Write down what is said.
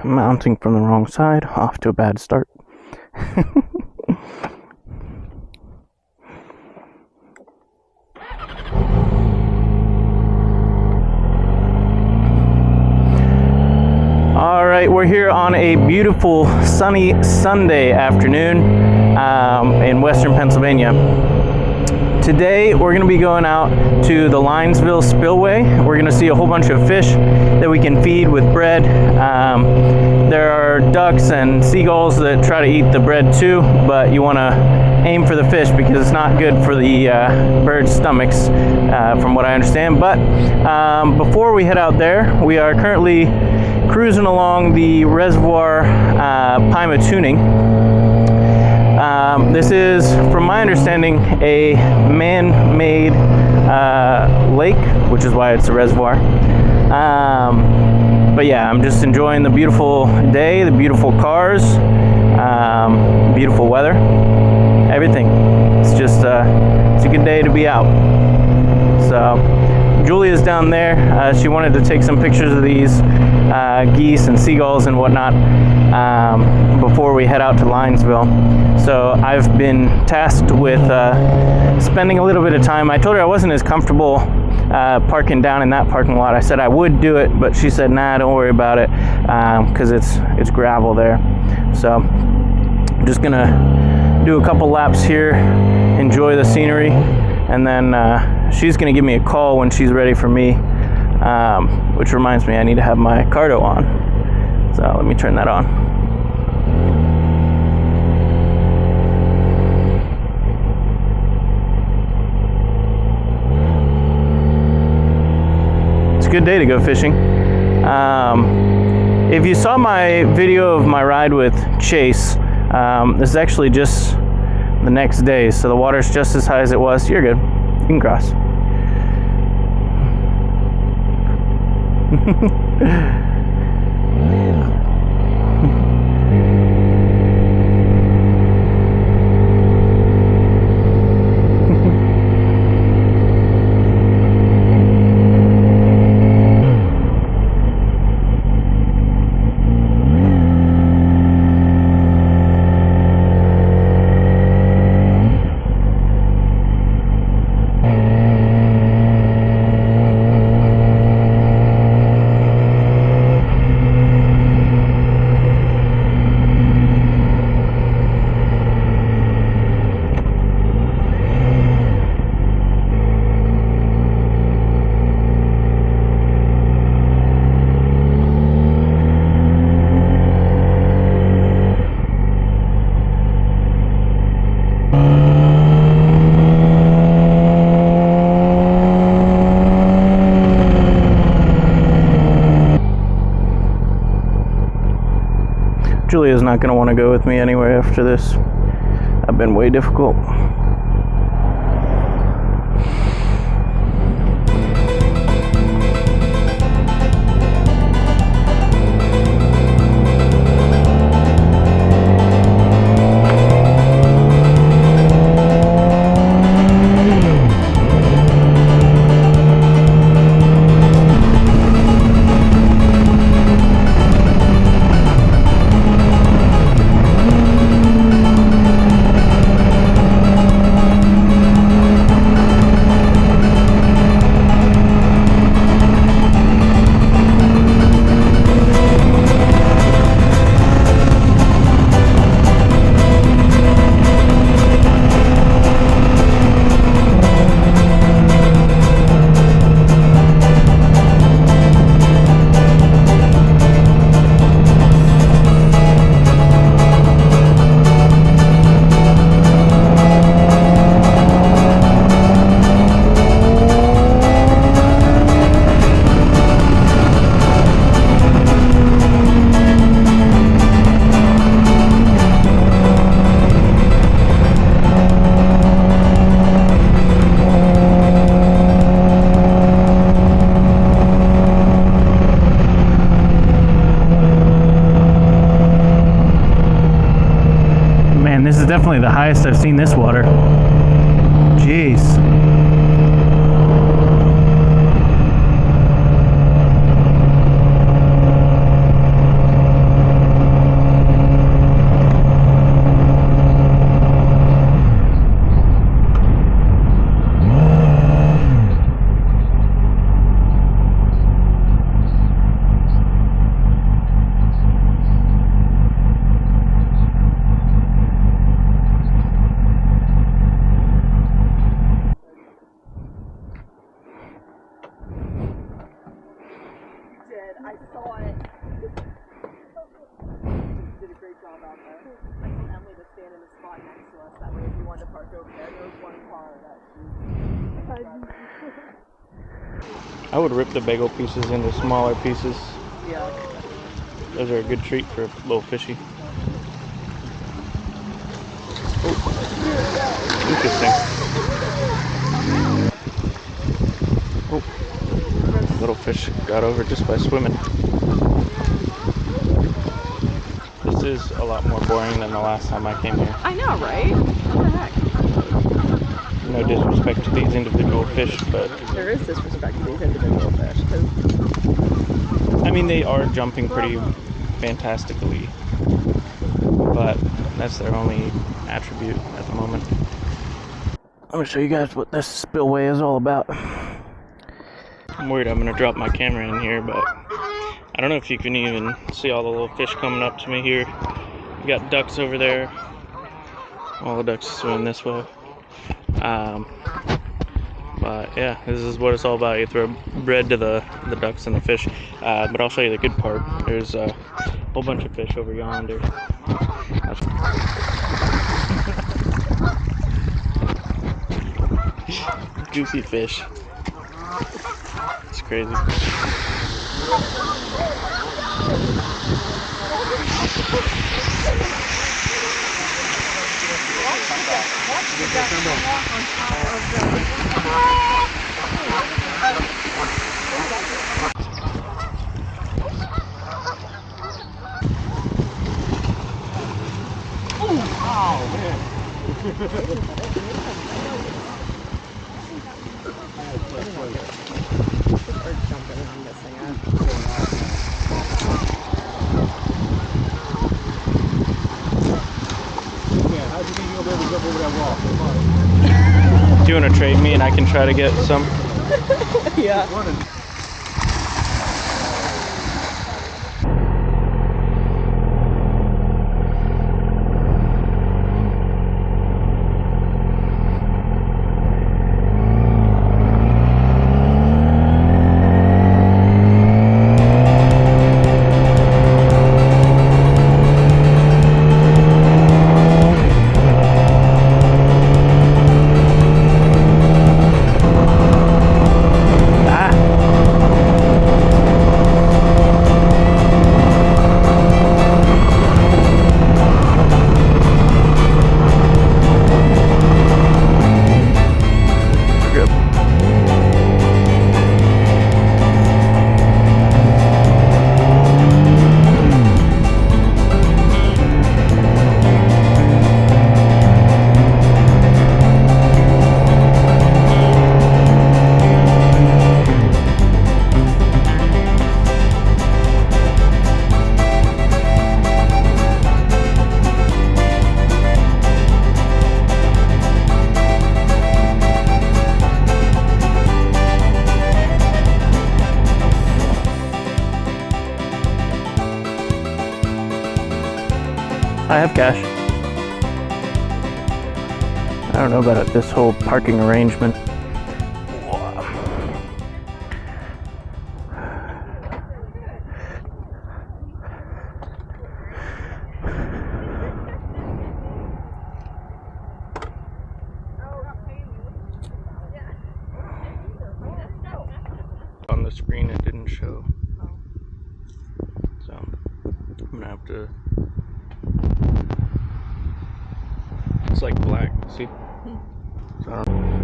mounting from the wrong side, off to a bad start. All right, we're here on a beautiful sunny Sunday afternoon in western Pennsylvania. Today we're going to be going out to the Linesville Spillway. We're going to see a whole bunch of fish that we can feed with bread. There are ducks and seagulls that try to eat the bread too, but you want to aim for the fish because it's not good for the birds' stomachs, from what I understand. But before we head out there, we are currently cruising along the reservoir Pima tuning. This is, from my understanding, a man-made lake, which is why it's a reservoir. But yeah, I'm just enjoying the beautiful day, the beautiful cars, beautiful weather, everything. It's just it's a good day to be out. So Julia's down there. She wanted to take some pictures of these geese and seagulls and whatnot before we head out to Linesville. So I've been tasked with spending a little bit of time. I told her I wasn't as comfortable parking down in that parking lot. I said I would do it, but she said, nah, don't worry about it, because it's gravel there. So I'm just gonna do a couple laps here, enjoy the scenery, and then she's gonna give me a call when she's ready for me, which reminds me I need to have my cardo on. So let me turn that on. It's a good day to go fishing. If you saw my video of my ride with Chase, this is actually just the next day, so the water's just as high as it was. You're good. You can cross. Julia's not going to want to go with me anywhere after this. I've been way difficult. This is definitely the highest I've seen this water. Jeez. I saw it. Did a great job out there. I told Emily to stand in the spot next to us. That way, if you wanted to park over there, there was one car that I would rip the bagel pieces into smaller pieces. yeah. Those are a good treat for a little fishy. Oh, interesting. Oh, little fish got over just by swimming. This is a lot more boring than the last time I came here. I know, right? What the heck? No disrespect to these individual fish, but There is disrespect to these individual fish. I mean, they are jumping pretty fantastically, but that's their only attribute at the moment. I'm gonna show you guys what this spillway is all about. I'm worried I'm gonna drop my camera in here, but I don't know if you can even see all the little fish coming up to me here. We got ducks over there. All the ducks swim this way. But yeah, this is what it's all about. You throw bread to the ducks and the fish. But I'll show you the good part. There's a whole bunch of fish over yonder. Juicy fish. It's crazy. Do you want to trade me and I can try to get some? Yeah. I have cash. I don't know about this whole parking arrangement. On the screen it didn't show. So I'm gonna have to. It's like black, see? So I don't know.